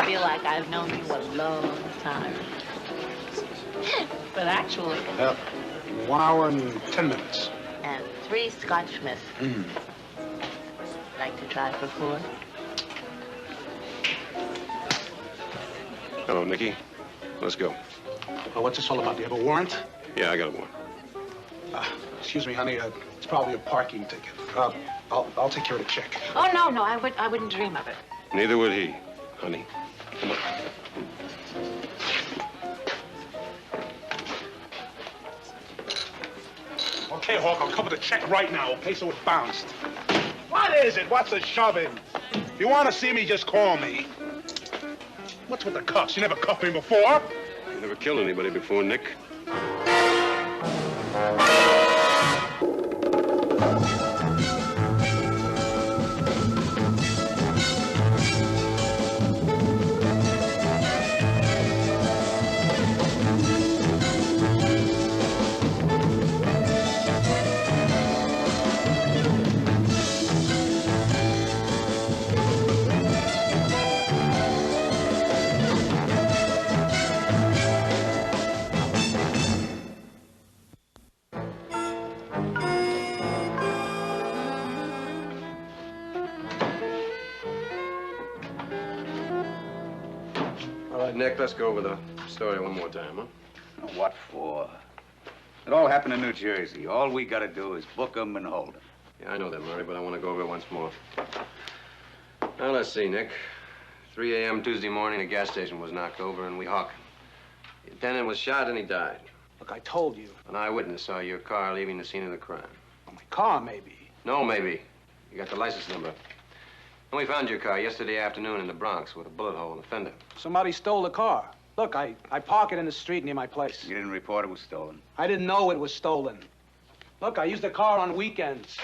feel like I've known you a long time. But actually... 1 hour and 10 minutes. And 3 Scotch-Smiths. Like to try for 4? Hello, Nicky. Let's go. What's this all about? Do you have a warrant? Yeah, I got a warrant. Excuse me, honey. It's probably a parking ticket. I'll take care of the check. Oh, no, I wouldn't dream of it. Neither would he, honey. Come on. Okay, Hawk, I'll cover the check right now, okay? So it's bounced. What is it? What's the shoving? If you want to see me, just call me. What's with the cuffs? You never cuffed me before. You never killed anybody before, Nick. Nick, let's go over the story one more time, huh? What for? It all happened in New Jersey. All we gotta do is book 'em and hold 'em. Yeah, I know that, Murray, but I want to go over it once more. Now, let's see, Nick. 3 a.m. Tuesday morning, a gas station was knocked over in Weehawken. The attendant was shot and he died. Look, I told you. An eyewitness saw your car leaving the scene of the crime. Oh, my car, maybe. No, maybe. You got the license number. And we found your car yesterday afternoon in the Bronx with a bullet hole in the fender. Somebody stole the car. Look, I park it in the street near my place. You didn't report it was stolen? I didn't know it was stolen. Look, I use the car on weekends.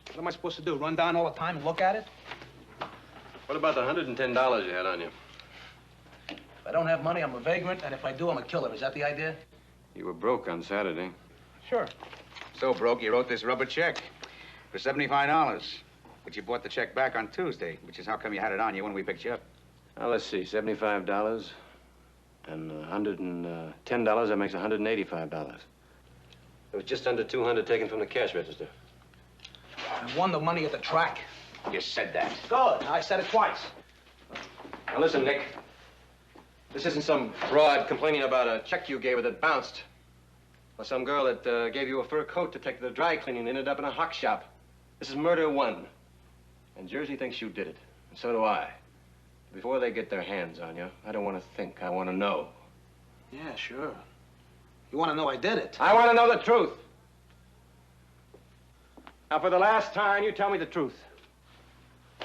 What am I supposed to do, run down all the time and look at it? What about the $110 you had on you? If I don't have money, I'm a vagrant, and if I do, I'm a killer. Is that the idea? You were broke on Saturday. Sure. So broke, you wrote this rubber check for $75. But you bought the check back on Tuesday, which is how come you had it on you when we picked you up. Now, let's see, $75 and $110, that makes $185. It was just under $200 taken from the cash register. I won the money at the track. You said that. Good. I said it twice. Now, listen, Nick. This isn't some broad complaining about a check you gave her that bounced. Or some girl that gave you a fur coat to take to the dry cleaning and ended up in a hock shop. This is murder 1. And Jersey thinks you did it, and so do I. Before they get their hands on you, I don't want to think. I want to know. Yeah, sure. You want to know I did it? I want to know the truth. Now, for the last time, you tell me the truth.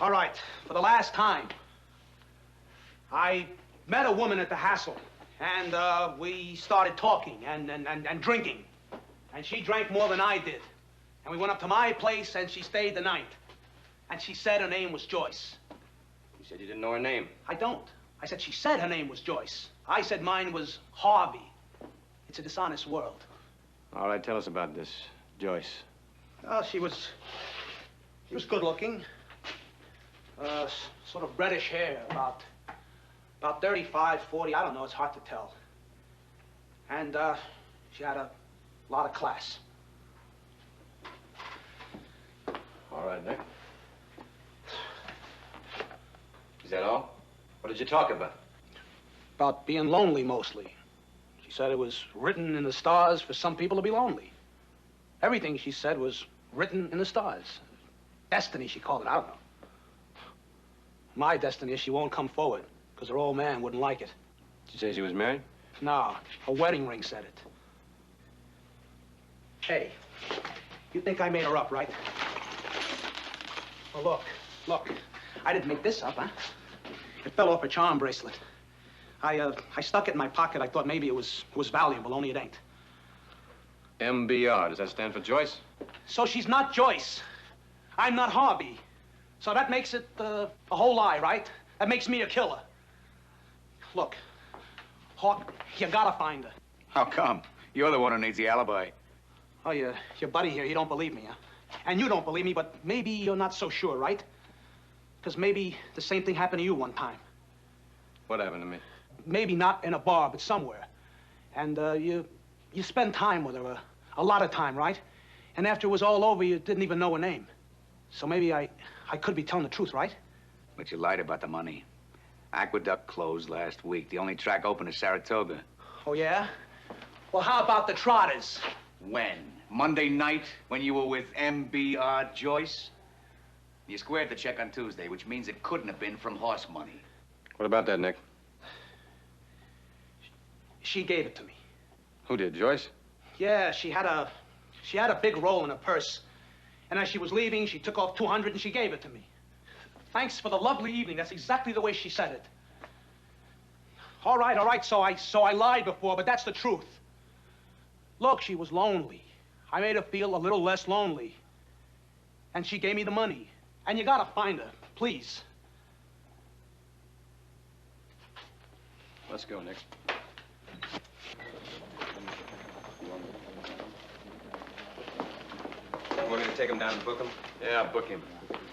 All right, for the last time. I met a woman at the Hassel, and we started talking and drinking. And she drank more than I did. And we went up to my place, and she stayed the night. And she said her name was Joyce. You said you didn't know her name. I don't. I said she said her name was Joyce. I said mine was Harvey. It's a dishonest world. All right, tell us about this, Joyce. Oh, she was good looking. Sort of reddish hair, about 35, 40, I don't know, it's hard to tell. And she had a lot of class. All right, Nick. Is that all? What did you talk about? About being lonely, mostly. She said it was written in the stars for some people to be lonely. Everything she said was written in the stars. Destiny, she called it. I don't know. My destiny is she won't come forward, because her old man wouldn't like it. Did you say she was married? No, her wedding ring said it. Hey, you think I made her up, right? Oh, look. I didn't make this up, huh? It fell off a charm bracelet. I stuck it in my pocket. I thought maybe it was valuable, only it ain't. MBR, does that stand for Joyce? So she's not Joyce. I'm not Harvey. So that makes it a whole lie, right? That makes me a killer. Look, Hawk, you gotta find her. How come? You're the one who needs the alibi. Oh, your buddy here, he don't believe me, huh? And you don't believe me, but maybe you're not so sure, right? Because maybe the same thing happened to you one time. What happened to me? Maybe not in a bar, but somewhere. And you spend time with her, a lot of time, right? And after it was all over, you didn't even know her name. So maybe I could be telling the truth, right? But you lied about the money. Aqueduct closed last week. The only track open is Saratoga. Oh, yeah? Well, how about the Trotters? When? Monday night, when you were with M.B.R. Joyce? You squared the check on Tuesday, which means it couldn't have been from horse money. What about that, Nick? She gave it to me. Who did, Joyce? Yeah, she had a big roll in her purse. And as she was leaving, she took off 200 and she gave it to me. Thanks for the lovely evening. That's exactly the way she said it. All right, so I lied before, but that's the truth. Look, she was lonely. I made her feel a little less lonely. And she gave me the money. And you gotta find her, please. Let's go, Nick. You want me to take him down and book him? Yeah, book him.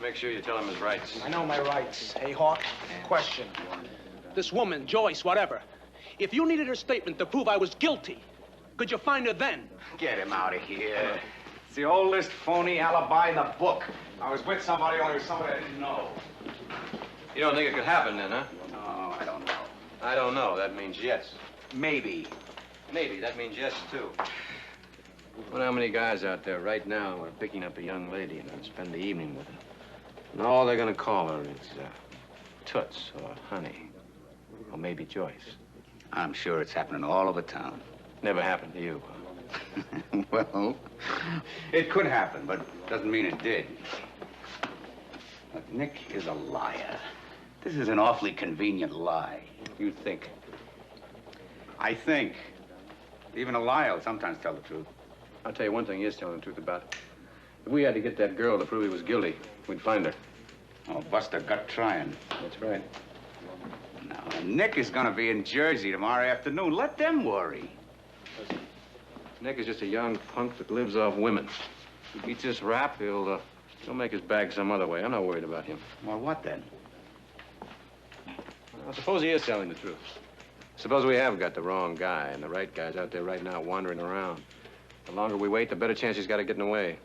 Make sure you tell him his rights. I know my rights. Hey, Hawk, question. This woman, Joyce, whatever, if you needed her statement to prove I was guilty, could you find her then? Get him out of here. It's the oldest phony alibi in the book. I was with somebody, only with somebody I didn't know. You don't think it could happen then, huh? No, I don't know. I don't know. That means yes. Maybe. Maybe. That means yes, too. Well, how many guys out there right now are picking up a young lady and spend the evening with her? And all they're going to call her is Toots or Honey. Or maybe Joyce. I'm sure it's happening all over town. Never happened to you, huh? Well, it could happen, but doesn't mean it did. Look, Nick is a liar. This is an awfully convenient lie. You think? I think. Even a liar will sometimes tell the truth. I'll tell you one thing he is telling the truth about. If we had to get that girl to prove he was guilty, we'd find her. Oh, bust a gut trying. That's right. Now, Nick is going to be in Jersey tomorrow afternoon. Let them worry. Nick is just a young punk that lives off women. If he beats this rap, he'll make his bag some other way. I'm not worried about him. Well, what then? Well, suppose he is telling the truth. Suppose we have got the wrong guy, and the right guy's out there right now wandering around. The longer we wait, the better chance he's got of getting away.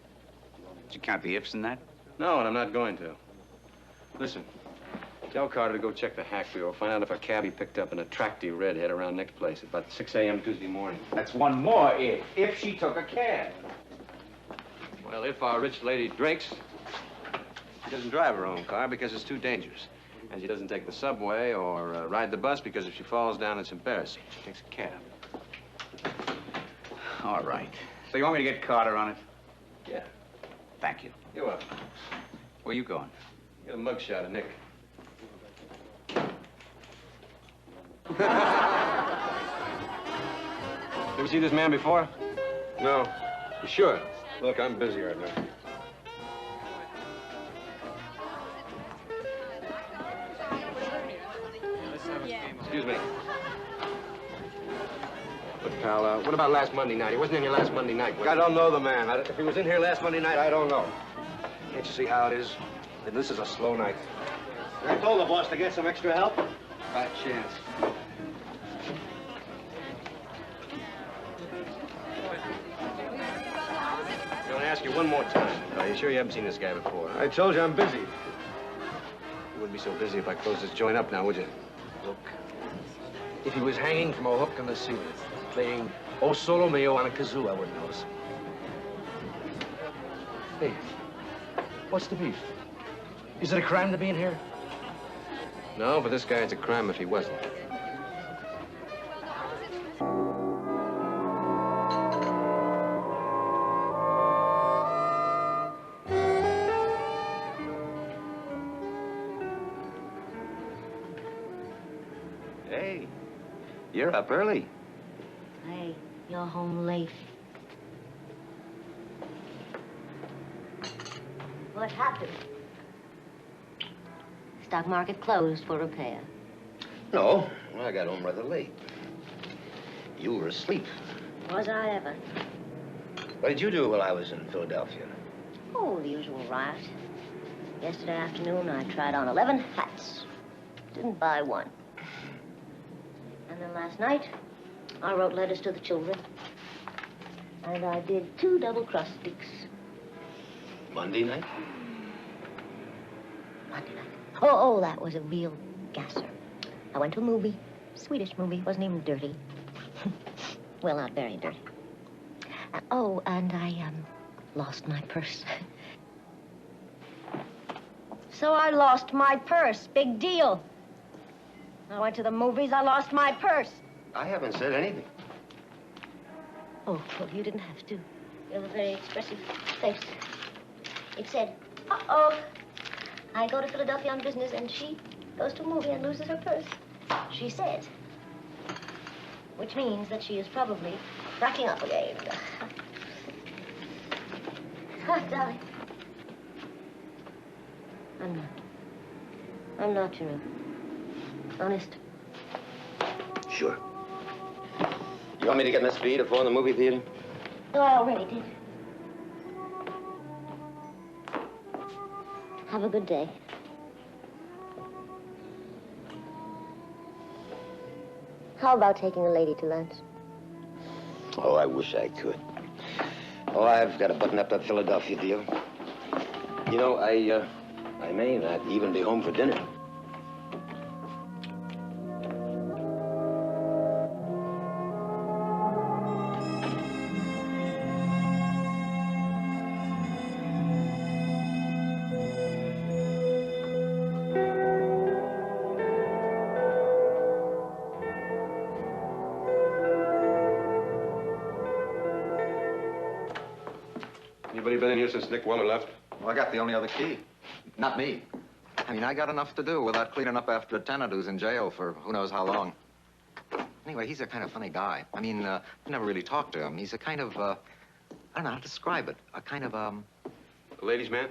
Did you count the ifs in that? No, and I'm not going to. Listen, tell Carter to go check the hack bureau, find out if a cabbie picked up an attractive redhead around Nick's place at about 6 a.m. Tuesday morning. That's one more if. If she took a cab. Well, if our rich lady drinks, she doesn't drive her own car because it's too dangerous. And she doesn't take the subway or ride the bus because if she falls down, it's embarrassing. She takes a cab. All right. So you want me to get Carter on it? Yeah. Thank you. You're welcome. Where you going? Get a mugshot of Nick. Ever see this man before? No. You sure? Look, I'm busy right now. Excuse me. Look, pal, what about last Monday night? He wasn't in here last Monday night. I don't know the man. If he was in here last Monday night, I don't know. Can't you see how it is? This is a slow night. I told the boss to get some extra help. By chance. I'm going to ask you one more time. Are you sure you haven't seen this guy before? I told you I'm busy. You wouldn't be so busy if I closed this joint up now, would you? Look, if he was hanging from a hook in the ceiling, playing O Solo Mio on a kazoo, I wouldn't notice. Hey, what's the beef? Is it a crime to be in here? No, but this guy, it's a crime if he wasn't. Hey, you're up early. Hey, you're home late. What happened? Stock market closed for repair. No, I got home rather late. You were asleep. Was I ever? What did you do while I was in Philadelphia? Oh, the usual riot. Yesterday afternoon, I tried on 11 hats. Didn't buy one. And then last night, I wrote letters to the children. And I did 2 double-cross sticks. Monday night? Monday night. Oh, that was a real gasser. I went to a movie, Swedish movie, wasn't even dirty. Well, not very dirty. Oh, and I lost my purse. So I lost my purse. Big deal. I went to the movies, I lost my purse. I haven't said anything. Oh, well, you didn't have to. You have a very expressive face. It said, uh-oh. I go to Philadelphia on business, and she goes to a movie and loses her purse. She said. Which means that she is probably racking up again. Darling. I'm not, you know. Honest. Sure. You want me to get Miss V to phone the movie theater? No, I already did. Have a good day. How about taking a lady to lunch? Oh, I wish I could. Oh, I've got to button up that Philadelphia deal. You know, I may not even be home for dinner. Anybody been in here since Nick Weller left? Well, I got the only other key. Not me. I mean, I got enough to do without cleaning up after a tenant who's in jail for who knows how long. Anyway, he's a kind of funny guy. I mean, I never really talked to him. He's a kind of, I don't know how to describe it. A kind of, A ladies' man?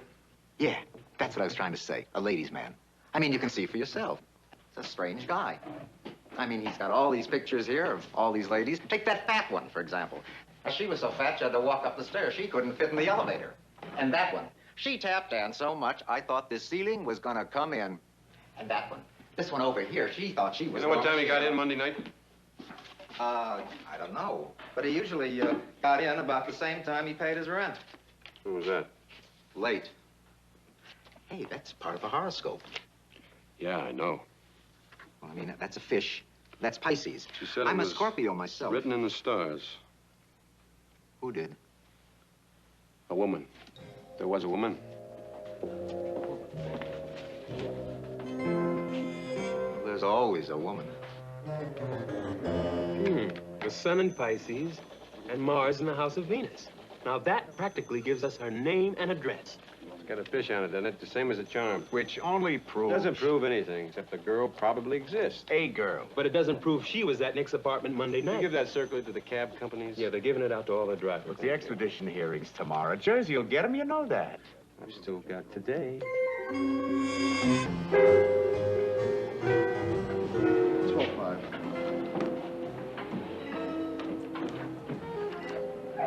Yeah, that's what I was trying to say. A ladies' man. I mean, you can see for yourself. He's a strange guy. I mean, he's got all these pictures here of all these ladies. Take that fat one, for example. She was so fat, she had to walk up the stairs. She couldn't fit in the elevator. And that one. She tapped danced so much, I thought this ceiling was gonna come in. And that one. This one over here, she thought she was You know what time he got in Monday night? I don't know. But he usually got in about the same time he paid his rent. Who was that? Late. Hey, that's part of the horoscope. Yeah, I know. Well, I mean, that's a fish. That's Pisces. She said I'm it a was Scorpio myself. written in the stars. Who did? A woman. There was a woman. There's always a woman. The sun in Pisces and Mars in the house of Venus. Now that practically gives us her name and address. It's got a fish on it, doesn't it? The same as a charm. Which only proves... Doesn't prove anything, except the girl probably exists. A girl. But it doesn't prove she was at Nick's apartment Monday You night. give that circular to the cab companies? Yeah, they're giving it out to all the drivers. Look, the extradition hearing's tomorrow. Jersey will get him, you know that. I've still got today. 12-5.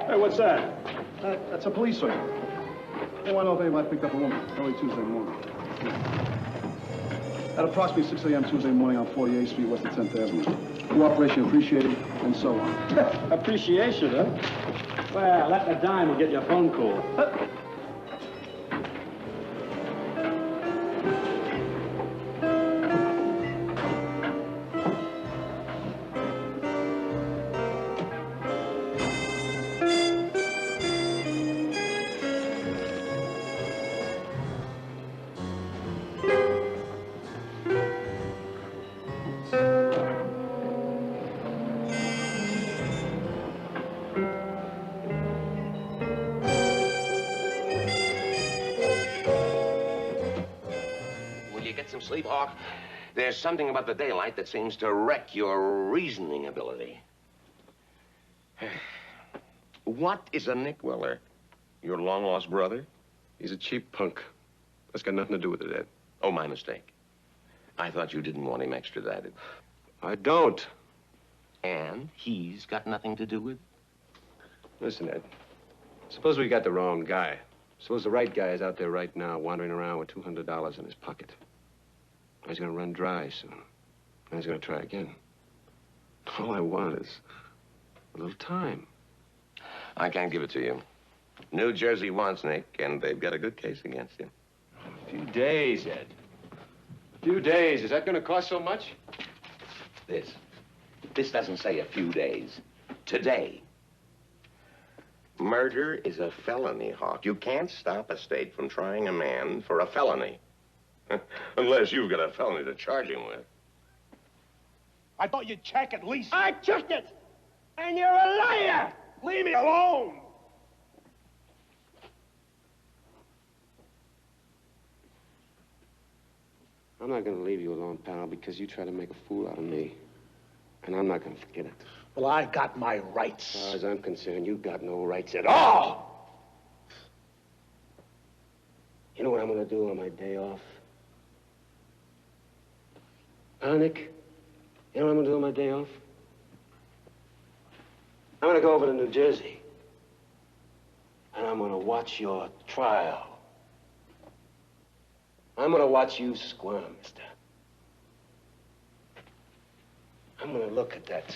Hey, what's that? That's a police officer. They want to know if anybody picked up a woman early Tuesday morning. At approximately 6 a.m. Tuesday morning on 48th Street, west of 10th Avenue. Cooperation appreciated, and so on. Appreciation, huh? Well, let the dime will get you a phone call. Sleep, Hawk. There's something about the daylight that seems to wreck your reasoning ability. What is a Nick Weller? Your long-lost brother? He's a cheap punk. That's got nothing to do with it, Ed. Oh, my mistake. I thought you didn't want him extradited. I don't. And he's got nothing to do with it? Listen, Ed. Suppose we got the wrong guy. Suppose the right guy is out there right now wandering around with $200 in his pocket. He's gonna run dry soon. And he's gonna try again. All I want is a little time. I can't give it to you. New Jersey wants Nick, and they've got a good case against him. A few days, Ed. A few days. Is that going to cost so much? This doesn't say a few days. Today. Murder is a felony, Hawk. You can't stop a state from trying a man for a felony. Unless you've got a felony to charge him with. I thought you'd check at least. I checked it, and you're a liar. Leave me alone. I'm not going to leave you alone, pal, because you try to make a fool out of me. And I'm not going to forget it. Well, I got my rights. As far as I'm concerned, you've got no rights at all. You know what I'm going to do on my day off? Huh, Nick? You know what I'm going to do on my day off? I'm going to go over to New Jersey. And I'm going to watch your trial. I'm going to watch you squirm, mister. I'm going to look at that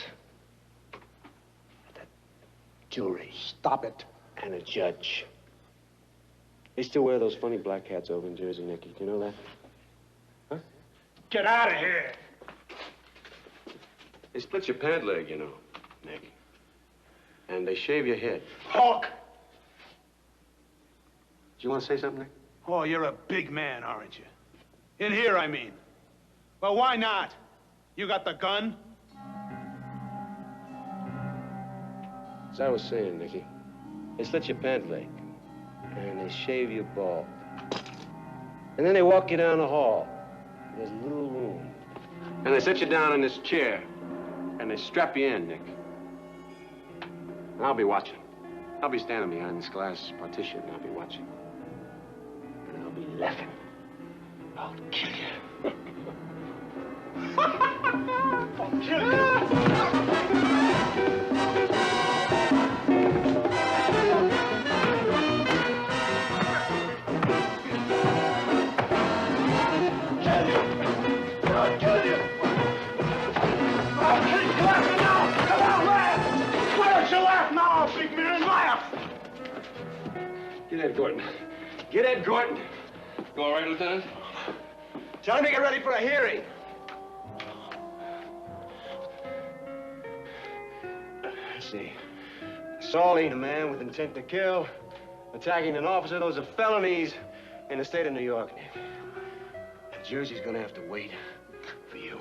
jury. Stop it. And a judge. They still wear those funny black hats over in Jersey, Nicky. Do you know that? Huh? Get out of here. They split your pant leg, you know, Nick. And they shave your head. Hawk! Do you want to say something, Nick? Oh, you're a big man, aren't you? In here, I mean. Well, why not? You got the gun? As I was saying, Nicky, they slit your pant leg, and they shave your bald. And then they walk you down the hall. There's a little room. And they sit you down in this chair, and they strap you in, Nick. And I'll be watching. I'll be standing behind this glass partition, and I'll be watching. And I'll be laughing. I'll kill you. I'll kill you. Big man, laugh! Get Ed Gordon. Get Ed Gordon. You all right, Lieutenant? Tell him to get ready for a hearing. Let's see. Assaulting a man with intent to kill, attacking an officer, those are felonies in the state of New York. And Jersey's gonna have to wait for you.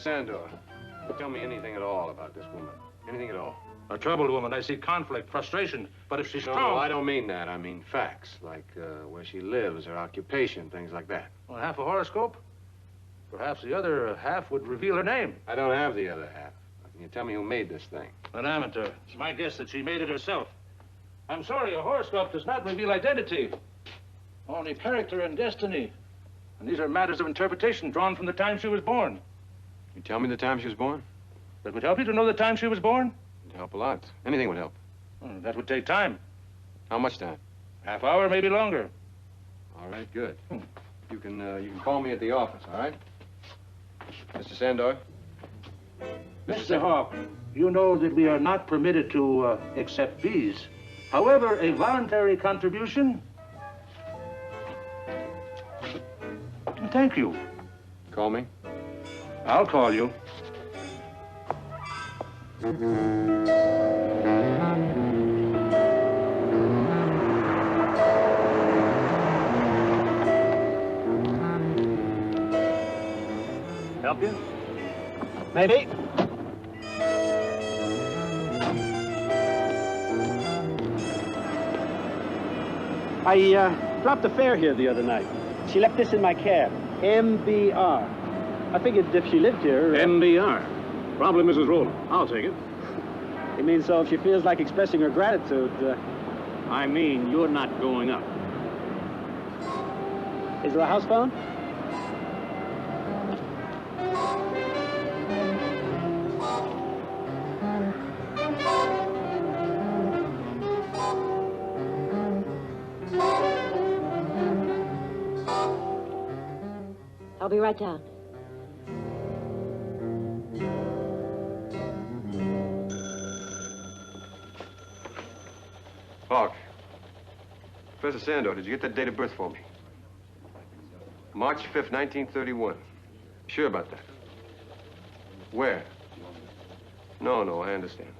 Sandor, tell me anything at all about this woman. Anything at all. A troubled woman. I see conflict, frustration. But if she's strong... No, I don't mean that. I mean facts, like where she lives, her occupation, things like that. Well, half a horoscope? Perhaps the other half would reveal her name. I don't have the other half. Can you tell me who made this thing? An amateur. It's my guess that she made it herself. I'm sorry, a horoscope does not reveal identity. Only character and destiny. And these are matters of interpretation drawn from the time she was born. You tell me the time she was born? That would help you to know the time she was born? It'd help a lot. Anything would help. Well, that would take time. How much time? Half hour, maybe longer. All right, good. You can call me at the office, all right? Mr. Sandor? Mr. Hawk, you know that we are not permitted to accept fees. However, a voluntary contribution... Thank you. Call me? I'll call you. Help you? Maybe. I dropped a fare here the other night. She left this in my cab. MBR. I figured if she lived here... MBR. Probably Mrs. Rowland. I'll take it. You mean so if she feels like expressing her gratitude, I mean, you're not going up. Is there a house phone? I'll be right down. Hawk. Professor Sandor, did you get that date of birth for me? March 5th, 1931. Sure about that? Where? No, I understand.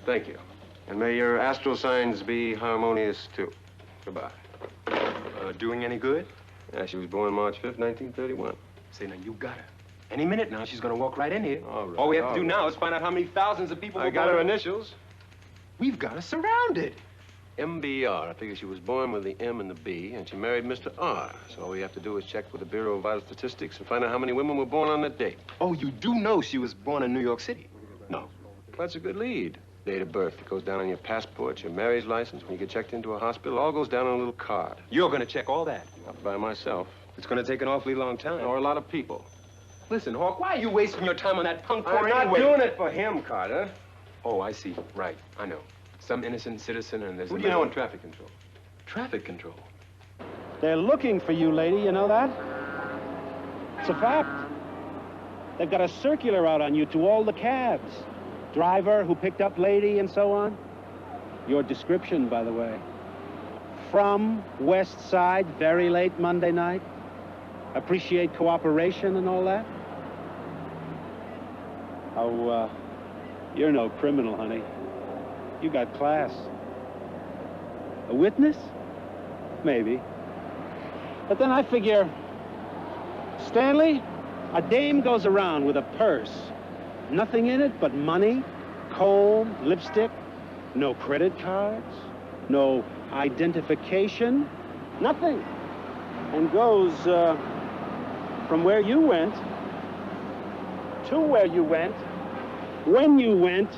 Thank you. And may your astral signs be harmonious, too. Goodbye. Doing any good? Yeah, she was born March 5th, 1931. Say, now, you got her. Any minute now, she's gonna walk right in here. All right. All we have to do now is find out how many thousands of people I were got born. her initials. We've got her surrounded. MBR. I figure she was born with the M and the B, and she married Mr. R. So all we have to do is check with the Bureau of Vital Statistics and find out how many women were born on that date. Oh, you do know she was born in New York City? No. That's a good lead. Date of birth. It goes down on your passport, your marriage license. When you get checked into a hospital, it all goes down on a little card. You're gonna check all that? Not by myself. It's gonna take an awfully long time. Or a lot of people. Listen, Hawk, why are you wasting your time on that punk I'm core not anyway? doing it for him, Carter. Oh, I see. Right. I know. Some innocent citizen and there's... Who do you know in traffic control? Traffic control? They're looking for you, lady, you know that? It's a fact. They've got a circular out on you to all the cabs. Driver who picked up lady and so on. Your description, by the way. From West Side, very late Monday night. Appreciate cooperation and all that. Oh, you're no criminal, honey. You got class. A witness? Maybe. But then I figure, Stanley, a dame goes around with a purse. Nothing in it but money, comb, lipstick, no credit cards, no identification, nothing. And goes from where you went to where you went, when you went.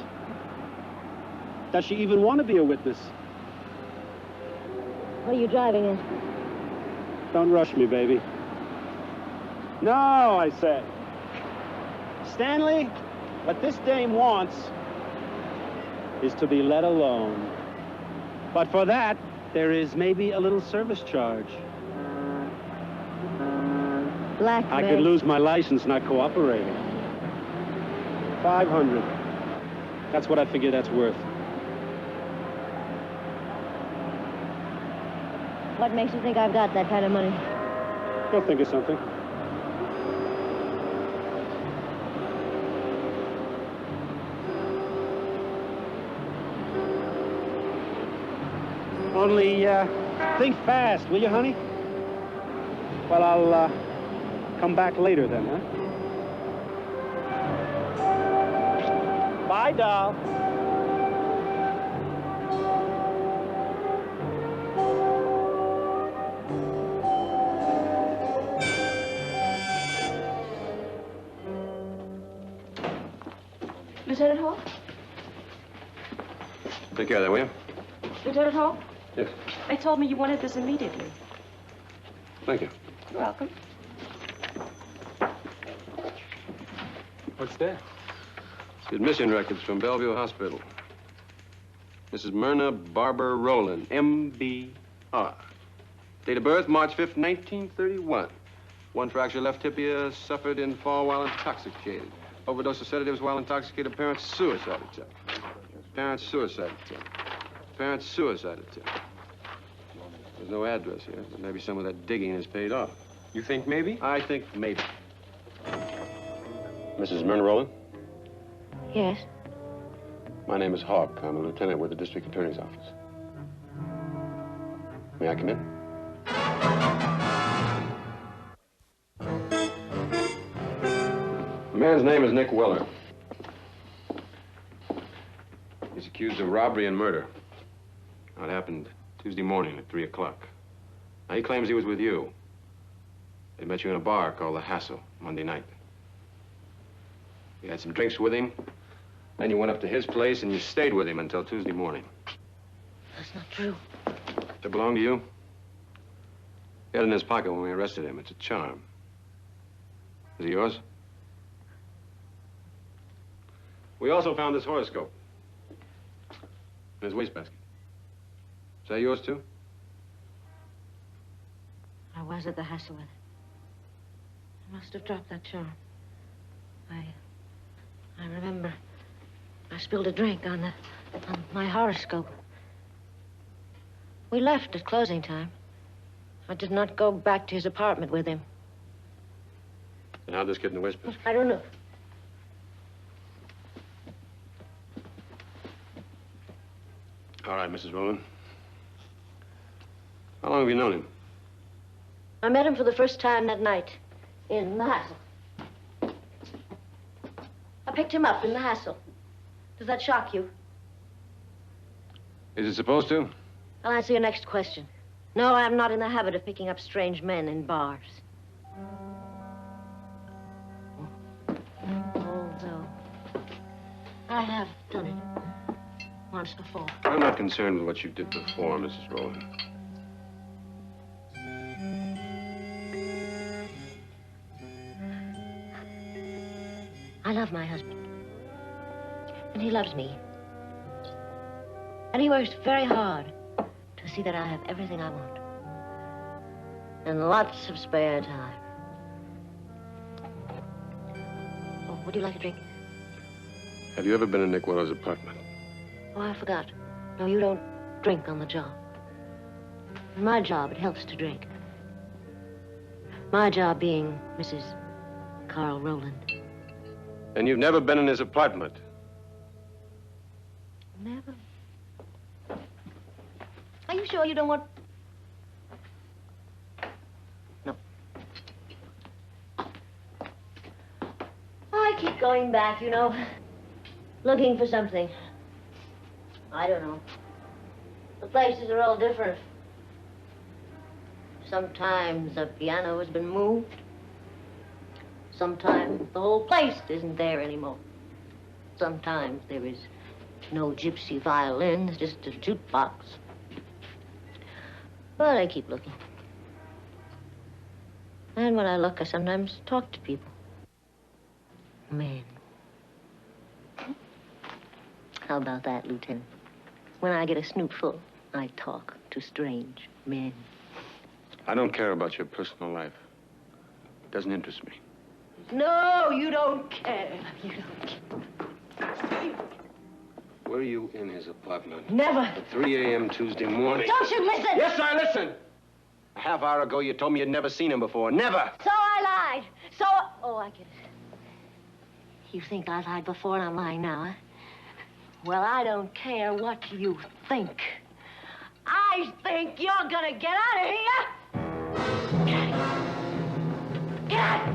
Does she even want to be a witness? What are you driving in? Don't rush me, baby. No, I said. Stanley, what this dame wants is to be let alone. But for that, there is maybe a little service charge. Blackmail. I could lose my license not cooperating. 500. That's what I figure that's worth. What makes you think I've got that kind of money? Go think of something. Only, think fast, will you, honey? Well, I'll, come back later then, huh? Bye, doll. Lieutenant Hall? Take care of that, will you? Lieutenant Hall? Yes. They told me you wanted this immediately. Thank you. You're welcome. What's that? It's the admission records from Bellevue Hospital. Mrs. Myrna Barber Rowland, M.B.R. Date of birth, March 5th, 1931. One fracture left tibia, suffered in fall while intoxicated. Overdose of sedatives while intoxicated. Parents suicide attempt. Parents suicide attempt. Parents suicide attempt. There's no address here, but maybe some of that digging has paid off. You think maybe? I think maybe. Mrs. Myrna Rowland? Yes. My name is Hawk. I'm a lieutenant with the district attorney's office. May I come in? The man's name is Nick Weller. He's accused of robbery and murder. Now, it happened Tuesday morning at 3 o'clock. Now, he claims he was with you. They met you in a bar called The Hassle Monday night. You had some drinks with him. Then you went up to his place and you stayed with him until Tuesday morning. That's not true. Does it belong to you? He had it in his pocket when we arrested him. It's a charm. Is it yours? We also found this horoscope in his wastebasket. Is that yours, too? I was at the Hassle with it. I must have dropped that charm. I remember I spilled a drink on my horoscope. We left at closing time. I did not go back to his apartment with him. And how'd this get in the whispers? I don't know. All right, Mrs. Rowland. How long have you known him? I met him for the first time that night in the Hassel. I picked him up in the Hassel. Does that shock you? Is it supposed to? I'll answer your next question. No, I'm not in the habit of picking up strange men in bars. Although I have done it once before. I'm not concerned with what you did before, Mrs. Rowland. I love my husband. And he loves me. And he works very hard to see that I have everything I want. And lots of spare time. Oh, would you like a drink? Have you ever been in Nick Willow's apartment? Oh, I forgot. No, you don't drink on the job. In my job, it helps to drink. My job being Mrs. Carl Rowland. And you've never been in his apartment? Never. Are you sure you don't want... No. I keep going back, you know. Looking for something. I don't know. The places are all different. Sometimes a piano has been moved. Sometimes the whole place isn't there anymore. Sometimes there is no gypsy violins, just a jukebox. But I keep looking. And when I look, I sometimes talk to people. Men. How about that, Lieutenant? When I get a snoot full, I talk to strange men. I don't care about your personal life. It doesn't interest me. No, you don't care. You don't care. Were you in his apartment? Never. At 3 a.m. Tuesday morning. Don't you listen! Yes, I listen! A half hour ago, you told me you'd never seen him before. Never! So I lied. Oh, I get it. You think I lied before and I'm lying now, huh? Well, I don't care what you think. I think you're gonna get out of here! Get out! Get out!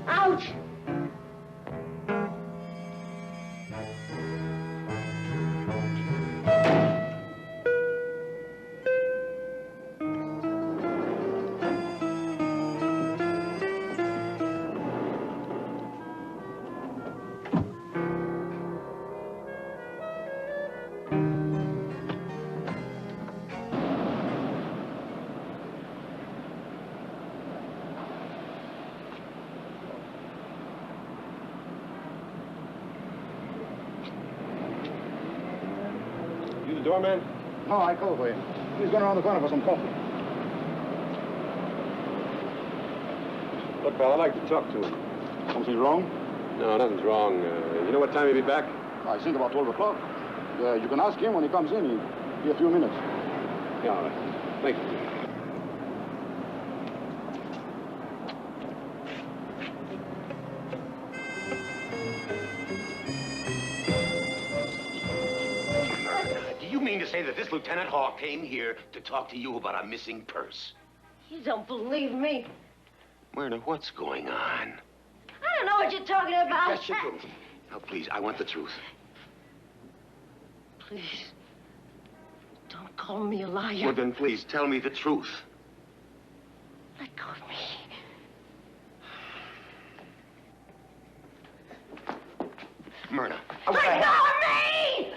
Ouch! Doorman? No, I called for you. He's going around the corner for some coffee. Look, pal, I'd like to talk to him. Something wrong? No, nothing's wrong. You know what time he'll be back? I think about 12 o'clock. You can ask him when he comes in. He'll be a few minutes. Yeah, all right. Thank you. To say that this Lieutenant Hawk came here to talk to you about a missing purse. You don't believe me. Myrna, what's going on? I don't know what you're talking about. Yes, you do. Now, please, I want the truth. Please. Don't call me a liar. Well, then, please, tell me the truth. Let go of me. Myrna. Let go of me!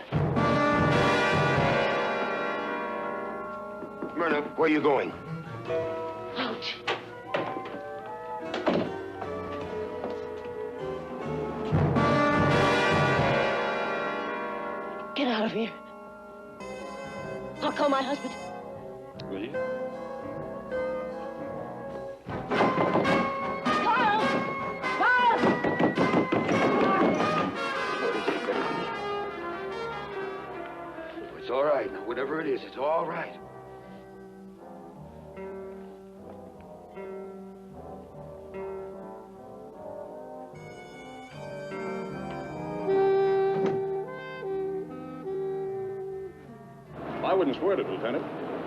Myrna, where are you going? Ouch. Get out of here. I'll call my husband. Will you? It's all right. Now, whatever it is, it's all right. I wouldn't swear to it, Lieutenant,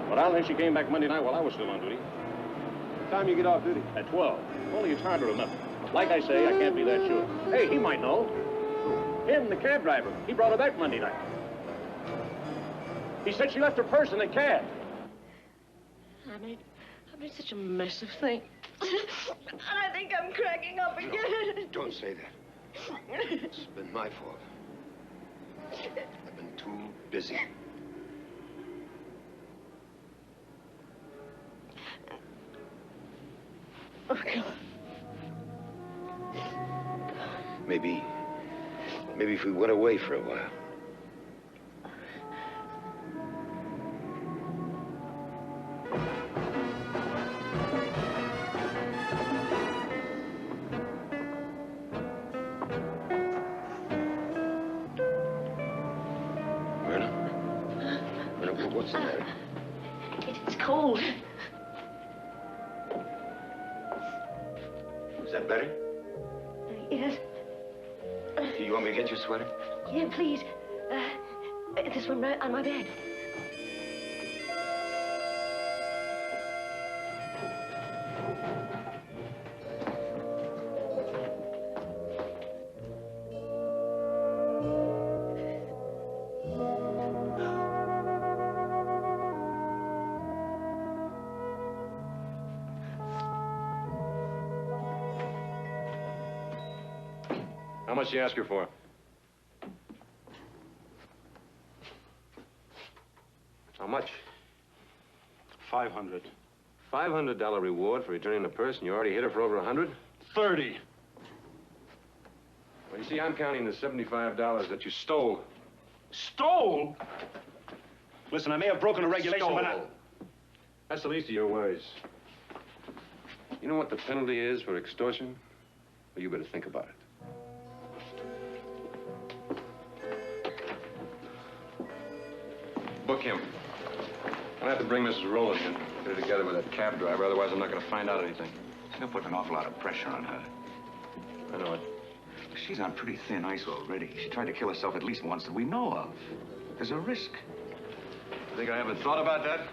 but I don't think she came back Monday night while I was still on duty. What time you get off duty? At 12. Only it's harder enough. Like I say, I can't be that sure. Hey, he might know. Him, the cab driver. He brought her back Monday night. He said she left her purse in the cab. I made such a mess of things. I think I'm cracking up again. No, don't say that. It's been my fault. I've been too busy. Oh, God. Maybe if we went away for a while. Myrna, what's the matter? It's cold. Is that better? Yes. Do you want me to get your sweater? Yeah, please. This one right on my bed. How much do you ask her for? How much? $500. $500 reward for returning the purse, and you already hit her for over 100? 30. Well, you see, I'm counting the $75 that you stole. Stole? Listen, I may have broken a regulation, but I... That's the least of your worries. You know what the penalty is for extortion? Well, you better think about it. Book him. I'm gonna have to bring Mrs. Rowland in. Get her together with that cab driver, otherwise I'm not gonna find out anything. You're putting an awful lot of pressure on her. I know it. She's on pretty thin ice already. She tried to kill herself at least once that we know of. There's a risk. Think I haven't thought about that?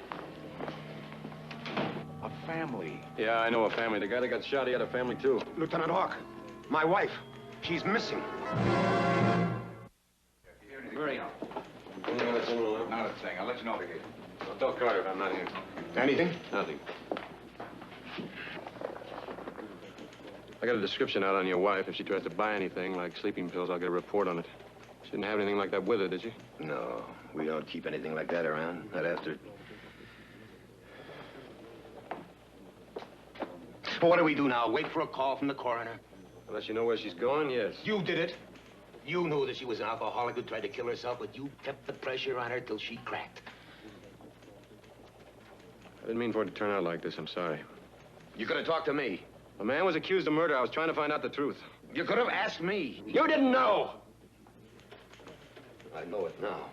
A family. Yeah, I know a family. The guy that got shot, he had a family, too. Lieutenant Hawk, my wife, she's missing. Hurry up. Not a thing. I'll let you know if I get. Well, tell Carter if I'm not here. Anything? Nothing. I got a description out on your wife. If she tries to buy anything, like sleeping pills, I'll get a report on it. She didn't have anything like that with her, did she? No, we don't keep anything like that around. Not after... Well, what do we do now? Wait for a call from the coroner? Unless you know where she's going, yes. You did it. You knew that she was an alcoholic who tried to kill herself, but you kept the pressure on her till she cracked. I didn't mean for it to turn out like this. I'm sorry. You could have talked to me. A man was accused of murder. I was trying to find out the truth. You could have asked me. You didn't know. I know it now.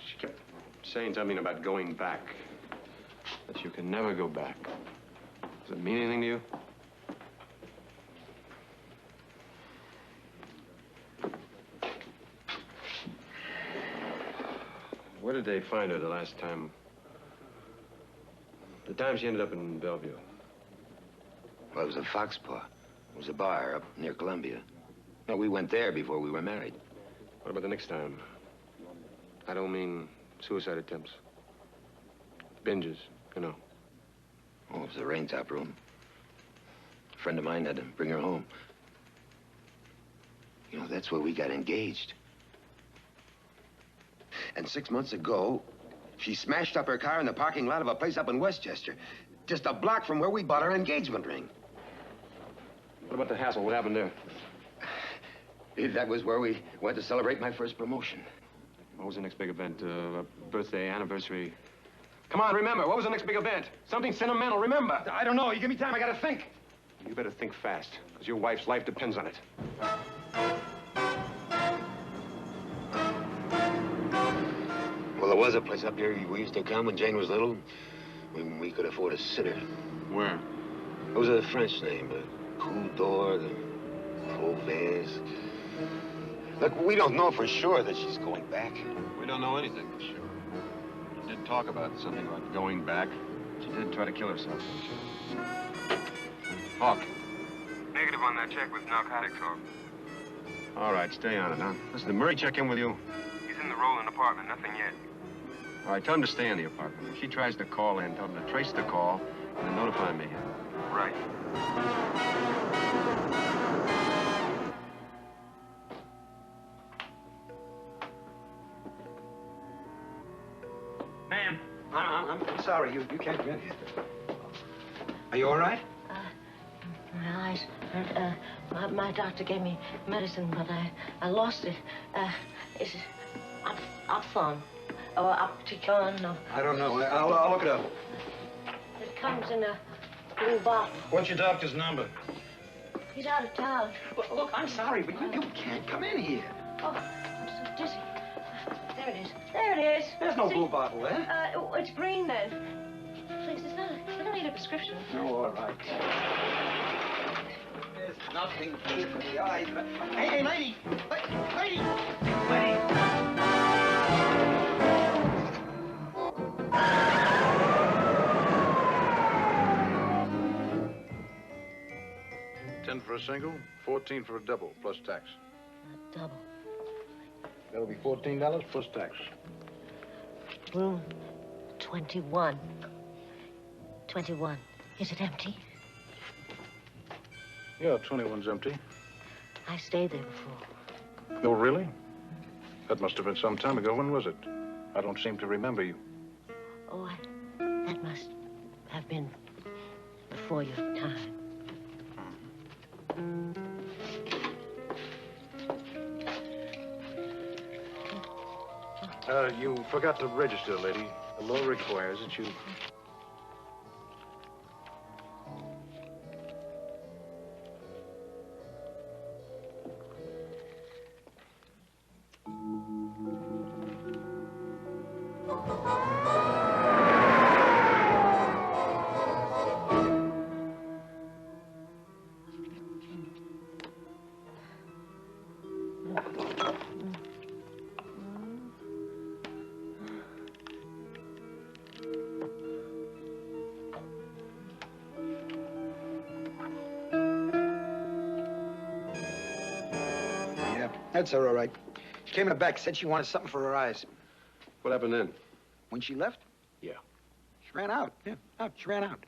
She kept saying something about going back. That you can never go back. Does it mean anything to you? Where did they find her the last time? The time she ended up in Bellevue. Well, it was a Foxpaw. It was a bar up near Columbia. No, we went there before we were married. What about the next time? I don't mean suicide attempts. Binges, you know. Oh, it was the Raintop room. A friend of mine had to bring her home. You know, that's where we got engaged. And 6 months ago, she smashed up her car in the parking lot of a place up in Westchester. Just a block from where we bought our engagement ring. What about the hassle? What happened there? That was where we went to celebrate my first promotion. What was the next big event? A birthday, anniversary? Come on, remember. What was the next big event? Something sentimental, remember. I don't know. You give me time. I gotta think. You better think fast, because your wife's life depends on it. Well, there was a place up here we used to come when Jane was little, when we could afford a sitter. Where? It was a French name, the Coup d'Or, the Province. Look, we don't know for sure that she's going back. We don't know anything for sure. She did talk about something about going back. She did try to kill herself. Hawk. Negative on that check with narcotics, Hawk. All right, stay on it, huh? Listen, did Murray check in with you? He's in the Roland apartment, nothing yet. All right, tell him to stay in the apartment. If she tries to call in, tell him to trace the call and then notify me. Right. Ma'am, I'm sorry. You can't get here. Are you all right? My eyes hurt. My doctor gave me medicine, but I lost it. Is it Opthon or Opticon? Or... I don't know. I'll look it up. It comes in a blue bottle. What's your doctor's number? He's out of town. Look, I'm sorry, but you can't come in here. Oh, I'm so dizzy. There it is. There it is. There's no See? blue bottle there. It's green then. Please, I don't need a prescription. No, all right. There's nothing good for the eyes. Hey, lady! Lady! 10 for a single, 14 for a double, plus tax. A double. That'll be $14 plus tax. Room 21. 21. Is it empty? Yeah, 21's empty. I stayed there before. Oh, really? That must have been some time ago. When was it? I don't seem to remember you. Oh, that must have been before your time. You forgot to register, lady. The law requires that you... That's her, all right. She came in the back, said she wanted something for her eyes. What happened then? When she left? Yeah. She ran out. Yeah, out. She ran out.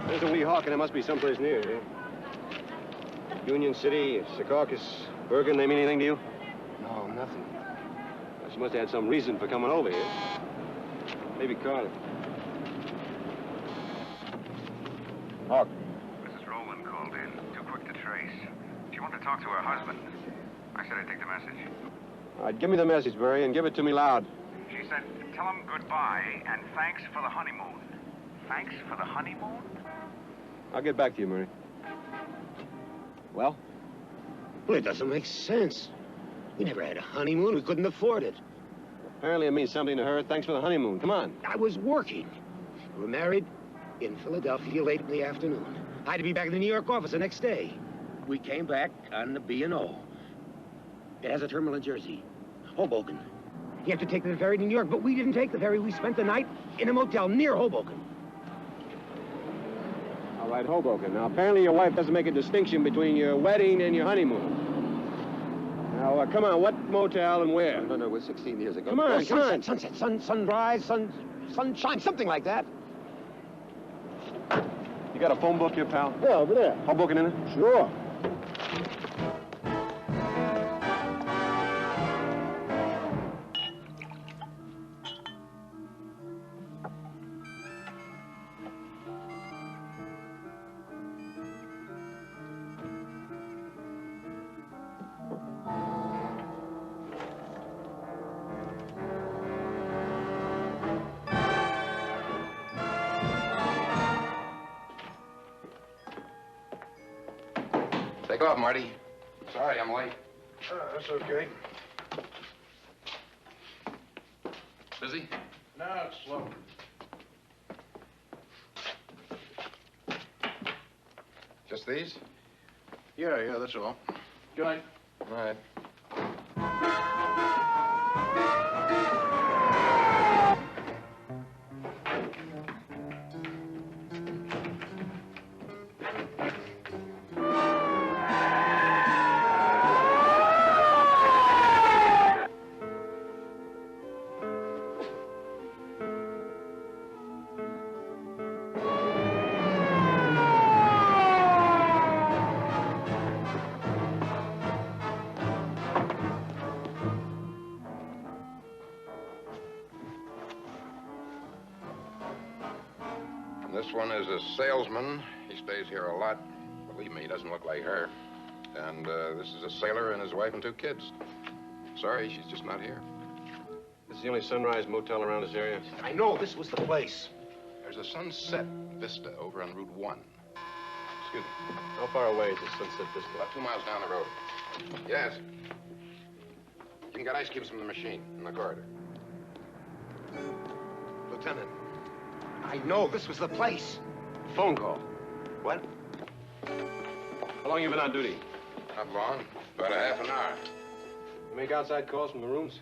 There's a wee hawk, and it must be someplace near here. Union City, Secaucus, Bergen, they mean anything to you? No, nothing. Well, she must have had some reason for coming over here. Maybe Carly. Hawk. Mrs. Rowland called in. Too quick to trace. She wanted to talk to her husband. I said I'd take the message. All right, give me the message, Barry, and give it to me loud. She said, tell him goodbye and thanks for the honeymoon. Thanks for the honeymoon? I'll get back to you, Murray. Well? Well, it doesn't make sense. We never had a honeymoon. We couldn't afford it. Apparently it means something to her. Thanks for the honeymoon. Come on. I was working. We were married in Philadelphia late in the afternoon. I had to be back in the New York office the next day. We came back on the B&O. It has a terminal in Jersey. Hoboken. You have to take the ferry to New York, but we didn't take the ferry. We spent the night in a motel near Hoboken. All right, Hoboken. Now, apparently your wife doesn't make a distinction between your wedding and your honeymoon. Now, come on, what motel and where? No, it was 16 years ago. Come on, come on. Sunset, sunrise, sunshine, something like that. You got a phone book here, pal? Yeah, over there. I'll book it in it? Sure. Take off, Marty. Sorry, I'm late. That's okay. Busy? No, it's slow. Just these? Yeah, that's all. Good night. All right. This one is a salesman. He stays here a lot. Believe me, he doesn't look like her. And this is a sailor and his wife and 2 kids. Sorry, she's just not here. This is the only Sunrise motel around this area. I know this was the place. There's a Sunset Vista over on Route 1. Excuse me. How far away is the Sunset Vista? About 2 miles down the road. Yes. You can get ice cubes from the machine in the corridor. Lieutenant, I know this was the place. Phone call. What? How long you been on duty? Not long. About a half an hour. You make outside calls from the rooms?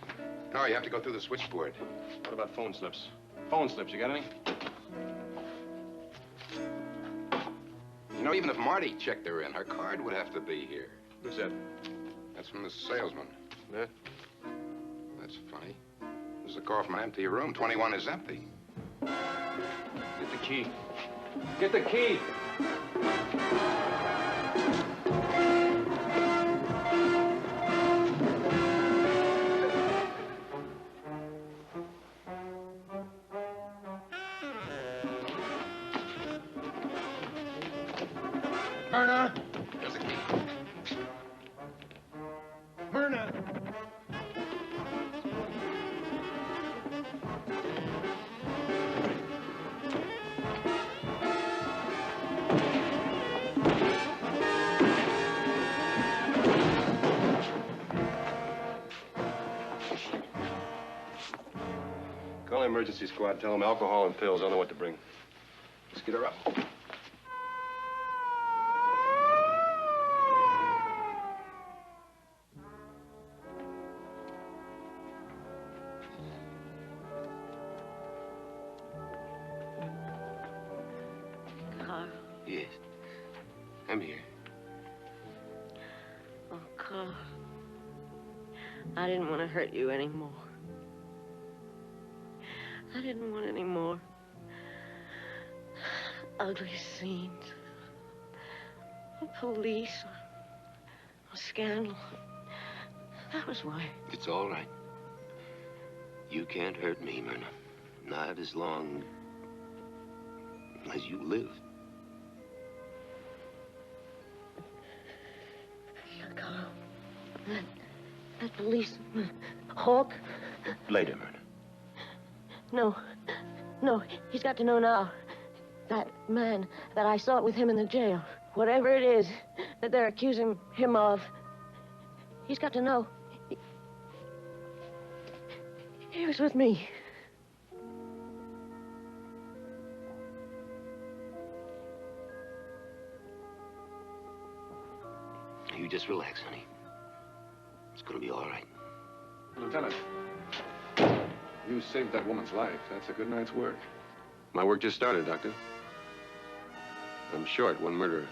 No, you have to go through the switchboard. What about phone slips? Phone slips, you got any? You know, even if Marty checked her in, her card would have to be here. Who's that? That's from the salesman. Yeah? That's funny. This is a call from an empty room. 21 is empty. Get the key. Get the key! Myrna! There's the key. Myrna! Call the emergency squad. Tell them alcohol and pills. I don't know what to bring. Let's get her up. Carl. Yes. I'm here. Oh, Carl. I didn't want to hurt you anymore. I didn't want any more ugly scenes. Or police or scandal. That was why. It's all right. You can't hurt me, Myrna. Not as long as you live. Carl, that policeman, Hawk. Later, Myrna. No, he's got to know now. That man that I saw with him in the jail, whatever it is that they're accusing him of, he's got to know. He was with me. You just relax, honey. It's gonna be all right. Lieutenant, you saved that woman's life. That's a good night's work. My work just started, Doctor. I'm short one murderer.